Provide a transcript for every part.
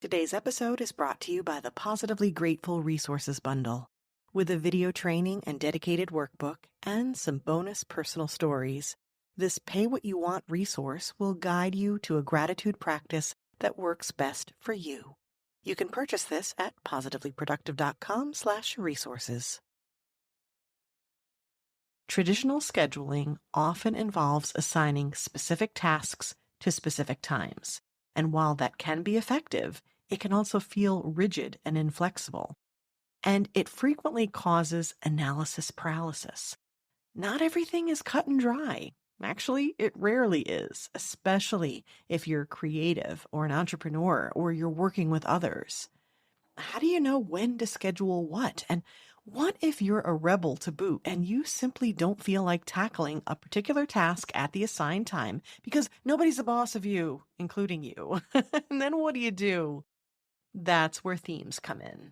Today's episode is brought to you by the Positively Grateful Resources Bundle. With a video training and dedicated workbook and some bonus personal stories, this Pay What You Want resource will guide you to a gratitude practice that works best for you. You can purchase this at positivelyproductive.com/resources. Traditional scheduling often involves assigning specific tasks to specific times, and while that can be effective, it can also feel rigid and inflexible. And it frequently causes analysis paralysis. Not everything is cut and dry. Actually, it rarely is, especially if you're creative or an entrepreneur or you're working with others. How do you know when to schedule what? And what if you're a rebel to boot and you simply don't feel like tackling a particular task at the assigned time because nobody's the boss of you, including you? And then what do? That's where themes come in.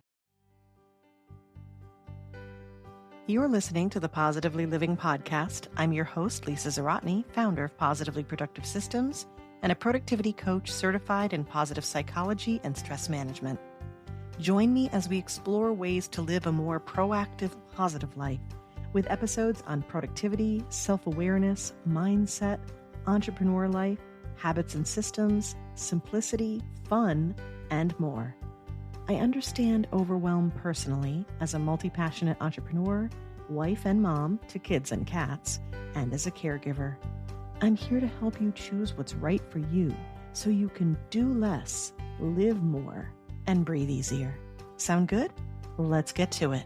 You're listening to the Positively Living podcast. I'm your host, Lisa Zawrotny, founder of Positively Productive Systems and a productivity coach certified in positive psychology and stress management. Join me as we explore ways to live a more proactive, positive life with episodes on productivity, self-awareness, mindset, entrepreneur life, habits and systems, simplicity, fun, and more. I understand overwhelm personally as a multi-passionate entrepreneur, wife and mom to kids and cats, and as a caregiver. I'm here to help you choose what's right for you so you can do less, live more, and breathe easier. Sound good? Let's get to it.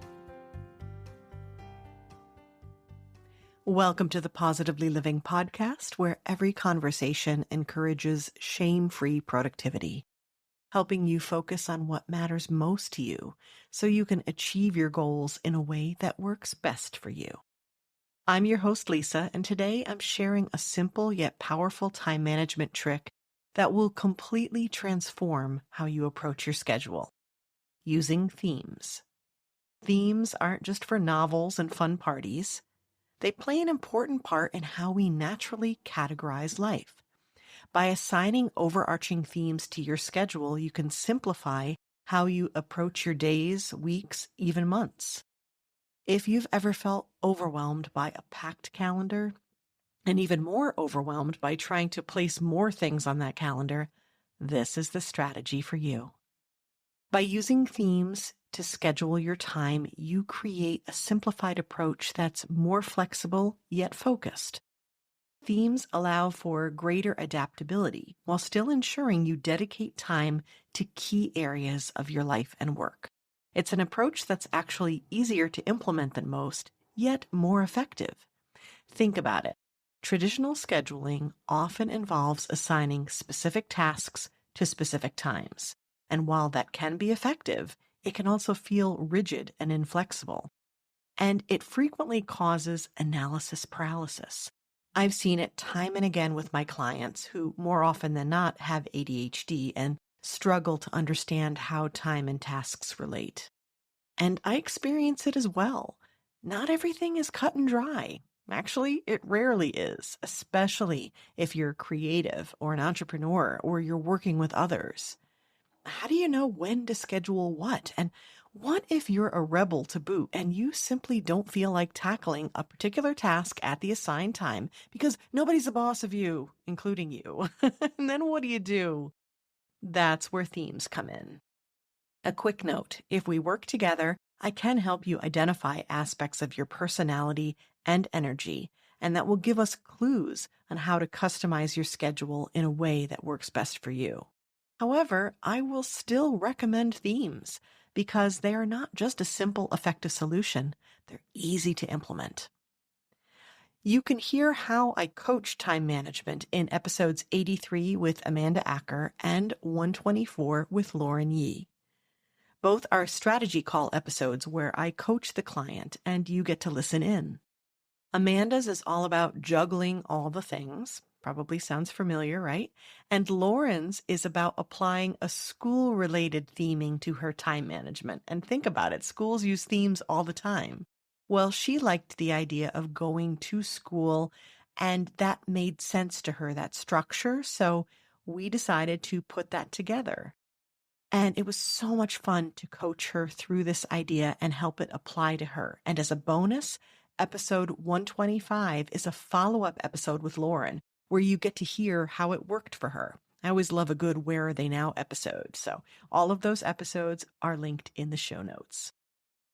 Welcome to the Positively Living podcast, where every conversation encourages shame-free productivity, helping you focus on what matters most to you so you can achieve your goals in a way that works best for you. I'm your host, Lisa, and today I'm sharing a simple yet powerful time management trick that will completely transform how you approach your schedule. Using themes. Themes aren't just for novels and fun parties. They play an important part in how we naturally categorize life. By assigning overarching themes to your schedule, you can simplify how you approach your days, weeks, even months. If you've ever felt overwhelmed by a packed calendar, and even more overwhelmed by trying to place more things on that calendar, this is the strategy for you. By using themes to schedule your time, you create a simplified approach that's more flexible yet focused. Themes allow for greater adaptability while still ensuring you dedicate time to key areas of your life and work. It's an approach that's actually easier to implement than most, yet more effective. Think about it. Traditional scheduling often involves assigning specific tasks to specific times. And while that can be effective, it can also feel rigid and inflexible. And it frequently causes analysis paralysis. I've seen it time and again with my clients who, more often than not, have ADHD and struggle to understand how time and tasks relate. And I experience it as well. Not everything is cut and dry. Actually, it rarely is, especially if you're creative or an entrepreneur or you're working with others. How do you know when to schedule what? And what if you're a rebel to boot and you simply don't feel like tackling a particular task at the assigned time because nobody's the boss of you, including you? And then what do? That's where themes come in. A quick note, if we work together, I can help you identify aspects of your personality and energy, and that will give us clues on how to customize your schedule in a way that works best for you. However, I will still recommend themes because they are not just a simple, effective solution. They're easy to implement. You can hear how I coach time management in episodes 83 with Amanda Acker and 124 with Lauren Yee. Both are strategy call episodes where I coach the client and you get to listen in. Amanda's is all about juggling all the things. Probably sounds familiar, right? And Lauren's is about applying a school-related theming to her time management. And think about it, schools use themes all the time. Well, she liked the idea of going to school, and that made sense to her, that structure. So we decided to put that together. And it was so much fun to coach her through this idea and help it apply to her. And as a bonus, episode 125 is a follow-up episode with Lauren where you get to hear how it worked for her. I always love a good Where Are They Now episode. So all of those episodes are linked in the show notes.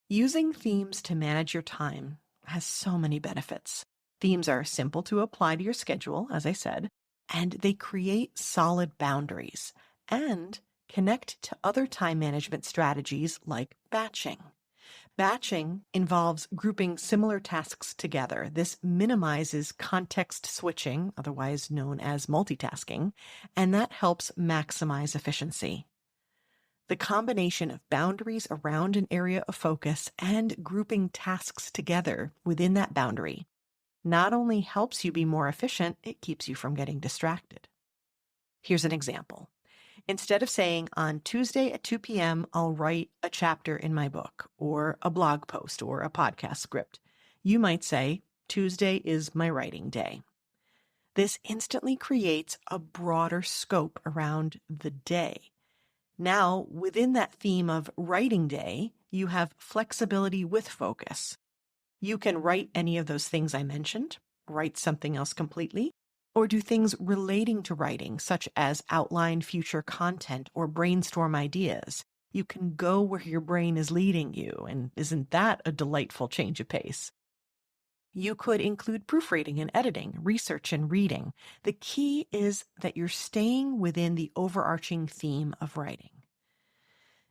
Using themes to manage your time has so many benefits. Themes are simple to apply to your schedule, as I said, and they create solid boundaries and connect to other time management strategies like batching. Batching involves grouping similar tasks together. This minimizes context switching, otherwise known as multitasking, and that helps maximize efficiency. The combination of boundaries around an area of focus and grouping tasks together within that boundary not only helps you be more efficient, it keeps you from getting distracted. Here's an example. Instead of saying, on Tuesday at 2 p.m., I'll write a chapter in my book, or a blog post, or a podcast script, you might say, Tuesday is my writing day. This instantly creates a broader scope around the day. Now, within that theme of writing day, you have flexibility with focus. You can write any of those things I mentioned, write something else completely, or do things relating to writing, such as outline future content or brainstorm ideas. You can go where your brain is leading you, and isn't that a delightful change of pace? You could include proofreading and editing, research and reading. The key is that you're staying within the overarching theme of writing.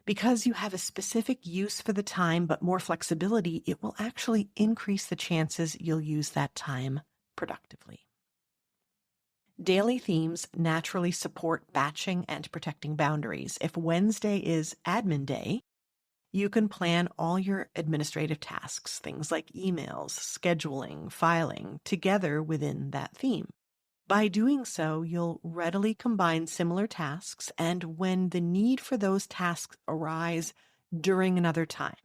Because you have a specific use for the time but more flexibility, it will actually increase the chances you'll use that time productively. Daily themes naturally support batching and protecting boundaries. If Wednesday is admin day, you can plan all your administrative tasks, things like emails, scheduling, filing, together within that theme. By doing so, you'll readily combine similar tasks, and when the need for those tasks arise during another time,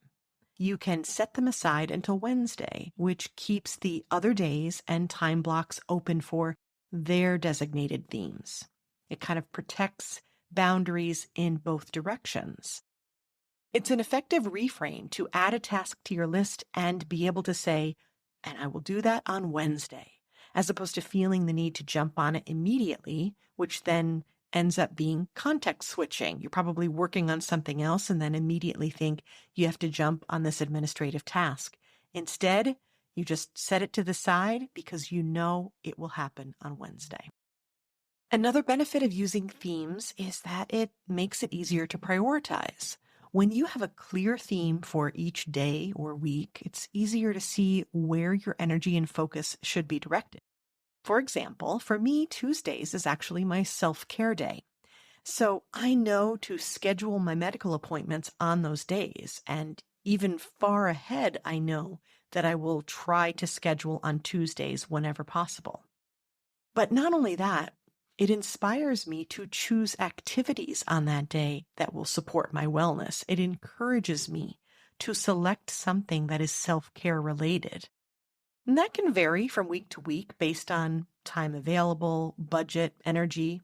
you can set them aside until Wednesday, which keeps the other days and time blocks open for their designated themes. It kind of protects boundaries in both directions. It's an effective reframe to add a task to your list and be able to say, and I will do that on Wednesday, as opposed to feeling the need to jump on it immediately, which then ends up being context switching. You're probably working on something else and then immediately think you have to jump on this administrative task. Instead, you just set it to the side because you know it will happen on Wednesday. Another benefit of using themes is that it makes it easier to prioritize. When you have a clear theme for each day or week, it's easier to see where your energy and focus should be directed. For example, for me, Tuesdays is actually my self-care day. So I know to schedule my medical appointments on those days, and even far ahead, I know that I will try to schedule on Tuesdays whenever possible. But not only that, it inspires me to choose activities on that day that will support my wellness. It encourages me to select something that is self-care related. And that can vary from week to week based on time available, budget, energy,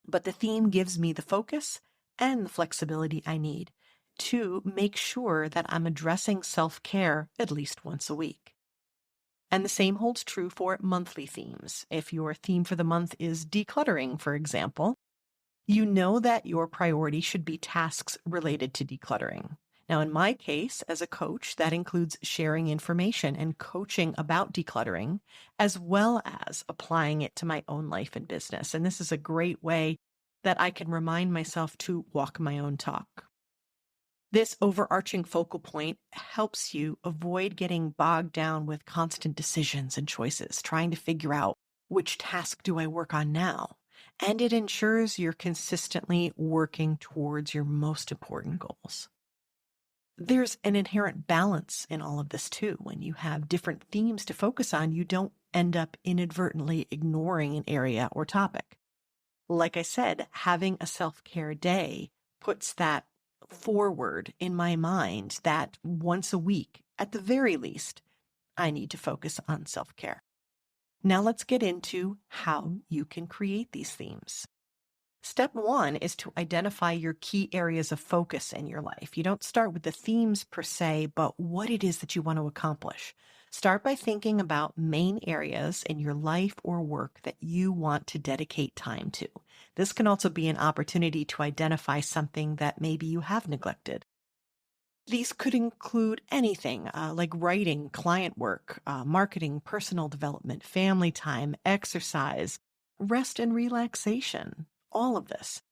but the theme gives me the focus and the flexibility I need to make sure that I'm addressing self-care at least once a week. And the same holds true for monthly themes. If your theme for the month is decluttering, for example, you know that your priority should be tasks related to decluttering. Now, in my case, as a coach, that includes sharing information and coaching about decluttering, as well as applying it to my own life and business. And this is a great way that I can remind myself to walk my own talk. This overarching focal point helps you avoid getting bogged down with constant decisions and choices, trying to figure out which task do I work on now. And it ensures you're consistently working towards your most important goals. There's an inherent balance in all of this too. When you have different themes to focus on, you don't end up inadvertently ignoring an area or topic. Like I said, having a self-care day puts that forward in my mind that once a week, at the very least, I need to focus on self-care. Now let's get into how you can create these themes. Step one is to identify your key areas of focus in your life. You don't start with the themes per se, but what it is that you want to accomplish. Start by thinking about main areas in your life or work that you want to dedicate time to. This can also be an opportunity to identify something that maybe you have neglected. These could include anything like writing, client work, marketing, personal development, family time, exercise, rest and relaxation, all of this.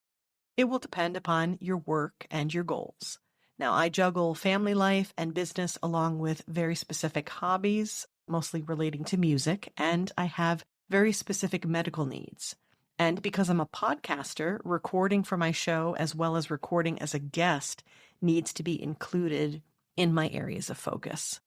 It will depend upon your work and your goals. Now, I juggle family life and business along with very specific hobbies, mostly relating to music, and I have very specific medical needs. And because I'm a podcaster, recording for my show as well as recording as a guest needs to be included in my areas of focus.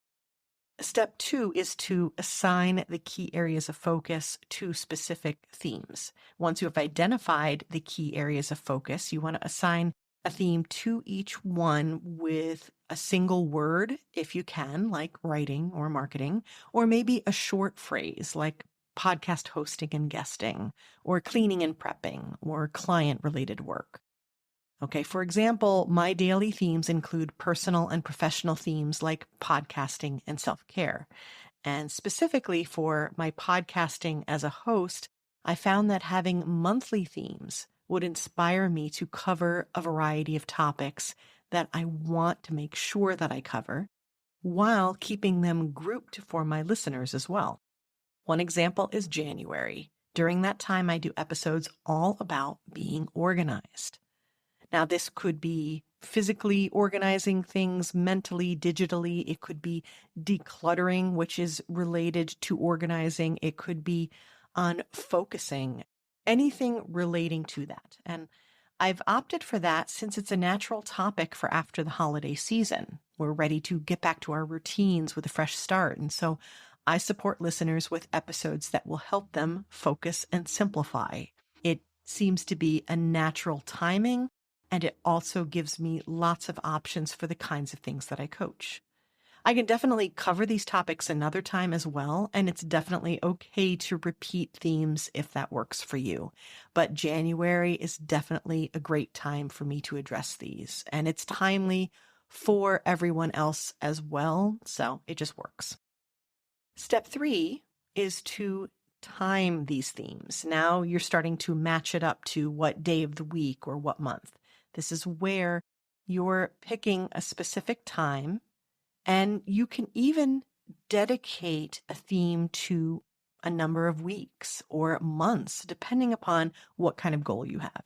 Step two is to assign the key areas of focus to specific themes. Once you have identified the key areas of focus, you want to assign a theme to each one with a single word, if you can, like writing or marketing, or maybe a short phrase like podcast hosting and guesting, or cleaning and prepping, or client-related work. Okay, for example, my daily themes include personal and professional themes like podcasting and self-care. And specifically for my podcasting as a host, I found that having monthly themes would inspire me to cover a variety of topics that I want to make sure that I cover while keeping them grouped for my listeners as well. One example is January. During that time, I do episodes all about being organized. Now, this could be physically organizing things mentally, digitally. It could be decluttering, which is related to organizing. It could be on focusing, anything relating to that. And I've opted for that since it's a natural topic for after the holiday season. We're ready to get back to our routines with a fresh start. And so I support listeners with episodes that will help them focus and simplify. It seems to be a natural timing. And it also gives me lots of options for the kinds of things that I coach. I can definitely cover these topics another time as well, and it's definitely okay to repeat themes if that works for you. But January is definitely a great time for me to address these, and it's timely for everyone else as well, so it just works. Step three is to time these themes. Now you're starting to match it up to what day of the week or what month. This is where you're picking a specific time, and you can even dedicate a theme to a number of weeks or months, depending upon what kind of goal you have.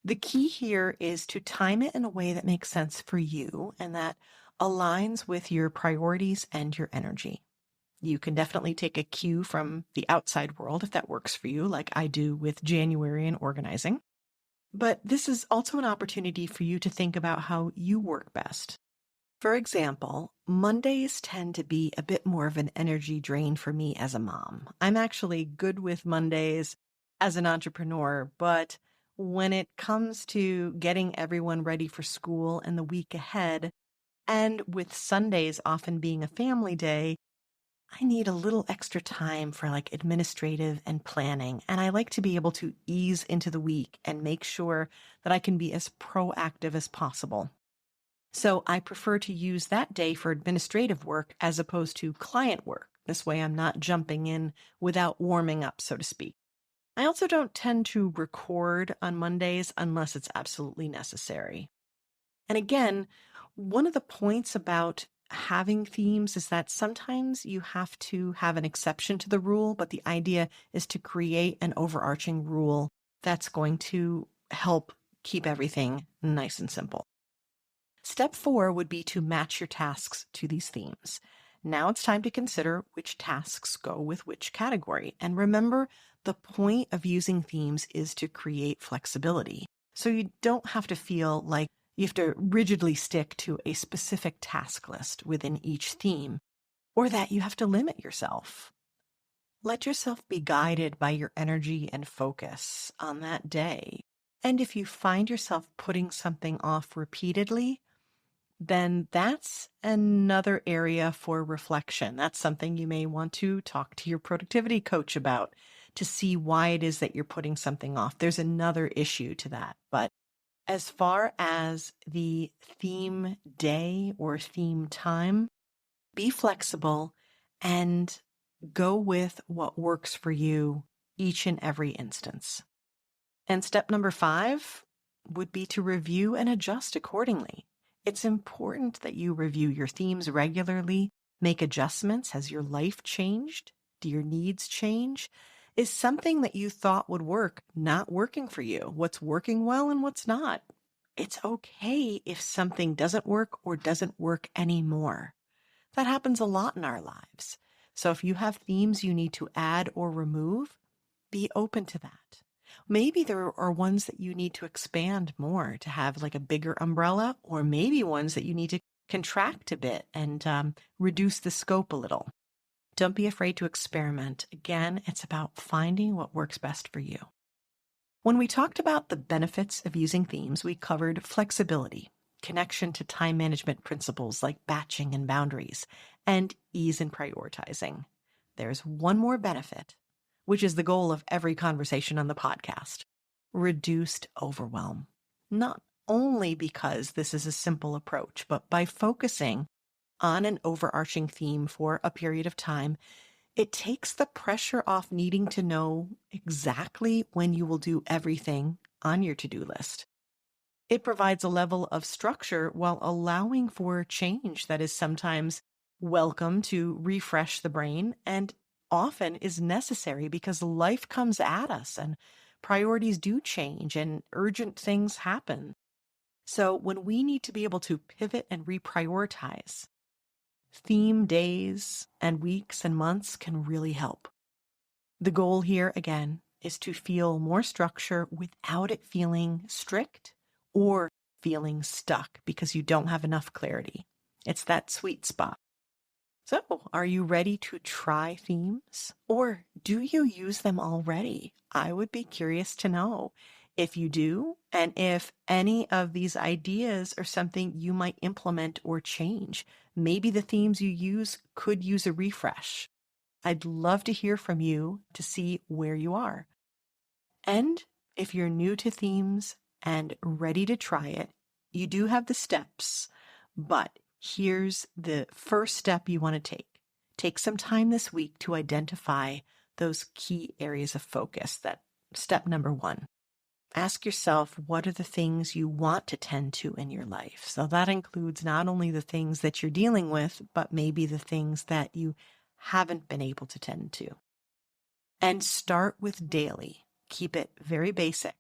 The key here is to time it in a way that makes sense for you and that aligns with your priorities and your energy. You can definitely take a cue from the outside world if that works for you, like I do with January and organizing. But this is also an opportunity for you to think about how you work best. For example, Mondays tend to be a bit more of an energy drain for me as a mom. I'm actually good with Mondays as an entrepreneur, but when it comes to getting everyone ready for school and the week ahead, and with Sundays often being a family day, I need a little extra time for like administrative and planning. And I like to be able to ease into the week and make sure that I can be as proactive as possible. So I prefer to use that day for administrative work as opposed to client work. This way I'm not jumping in without warming up, so to speak. I also don't tend to record on Mondays unless it's absolutely necessary. And again, one of the points about having themes is that sometimes you have to have an exception to the rule, but the idea is to create an overarching rule that's going to help keep everything nice and simple. Step 4 would be to match your tasks to these themes. Now it's time to consider which tasks go with which category. And remember, the point of using themes is to create flexibility. So you don't have to feel like you have to rigidly stick to a specific task list within each theme, or that you have to limit yourself. Let yourself be guided by your energy and focus on that day. And if you find yourself putting something off repeatedly, then that's another area for reflection. That's something you may want to talk to your productivity coach about to see why it is that you're putting something off. There's another issue to that. But as far as the theme day or theme time, be flexible and go with what works for you each and every instance. And step number 5 would be to review and adjust accordingly. It's important that you review your themes regularly, make adjustments. Has your life changed? Do your needs change? Is something that you thought would work not working for you? What's working well and what's not? It's okay if something doesn't work or doesn't work anymore. That happens a lot in our lives. So if you have themes you need to add or remove, be open to that. Maybe there are ones that you need to expand more to have like a bigger umbrella, or maybe ones that you need to contract a bit and reduce the scope a little. Don't be afraid to experiment. Again, it's about finding what works best for you. When we talked about the benefits of using themes, we covered flexibility, connection to time management principles like batching and boundaries, and ease in prioritizing. There's one more benefit, which is the goal of every conversation on the podcast: reduced overwhelm. Not only because this is a simple approach, but by focusing on an overarching theme for a period of time, it takes the pressure off needing to know exactly when you will do everything on your to-do list. It provides a level of structure while allowing for change that is sometimes welcome to refresh the brain and often is necessary because life comes at us and priorities do change and urgent things happen. So when we need to be able to pivot and reprioritize, theme days and weeks and months can really help. The goal here, again, is to feel more structure without it feeling strict or feeling stuck because you don't have enough clarity. It's that sweet spot. So, are you ready to try themes? Or do you use them already? I would be curious to know if you do, and if any of these ideas are something you might implement or change. Maybe the themes you use could use a refresh. I'd love to hear from you to see where you are. And if you're new to themes and ready to try it, you do have the steps, but here's the first step you want to take. Take some time this week to identify those key areas of focus. That's step number 1. Ask yourself, what are the things you want to tend to in your life? So that includes not only the things that you're dealing with, but maybe the things that you haven't been able to tend to. And start with daily. Keep it very basic.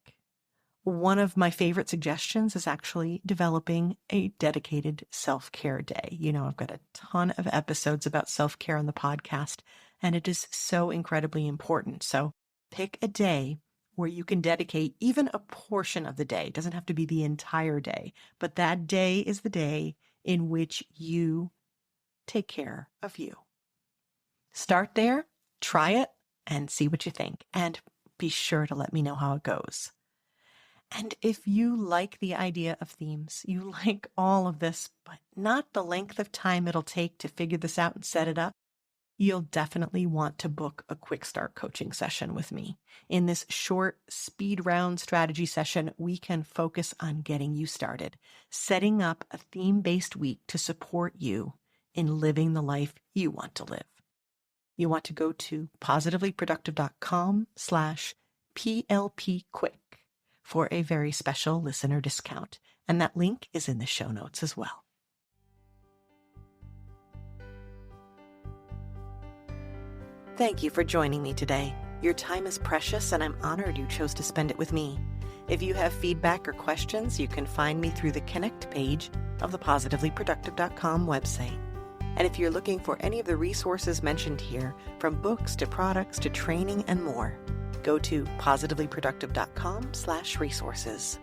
One of my favorite suggestions is actually developing a dedicated self-care day. You know, I've got a ton of episodes about self-care on the podcast, and it is so incredibly important. So pick a day where you can dedicate even a portion of the day. It doesn't have to be the entire day, but that day is the day in which you take care of you. Start there, try it, and see what you think. And be sure to let me know how it goes. And if you like the idea of themes, you like all of this, but not the length of time it'll take to figure this out and set it up, you'll definitely want to book a quick start coaching session with me. In this short speed round strategy session, we can focus on getting you started, setting up a theme-based week to support you in living the life you want to live. You want to go to positivelyproductive.com/PLPquick for a very special listener discount. And that link is in the show notes as well. Thank you for joining me today. Your time is precious, and I'm honored you chose to spend it with me. If you have feedback or questions, you can find me through the Connect page of the positivelyproductive.com website. And if you're looking for any of the resources mentioned here, from books to products to training and more, go to positivelyproductive.com/resources.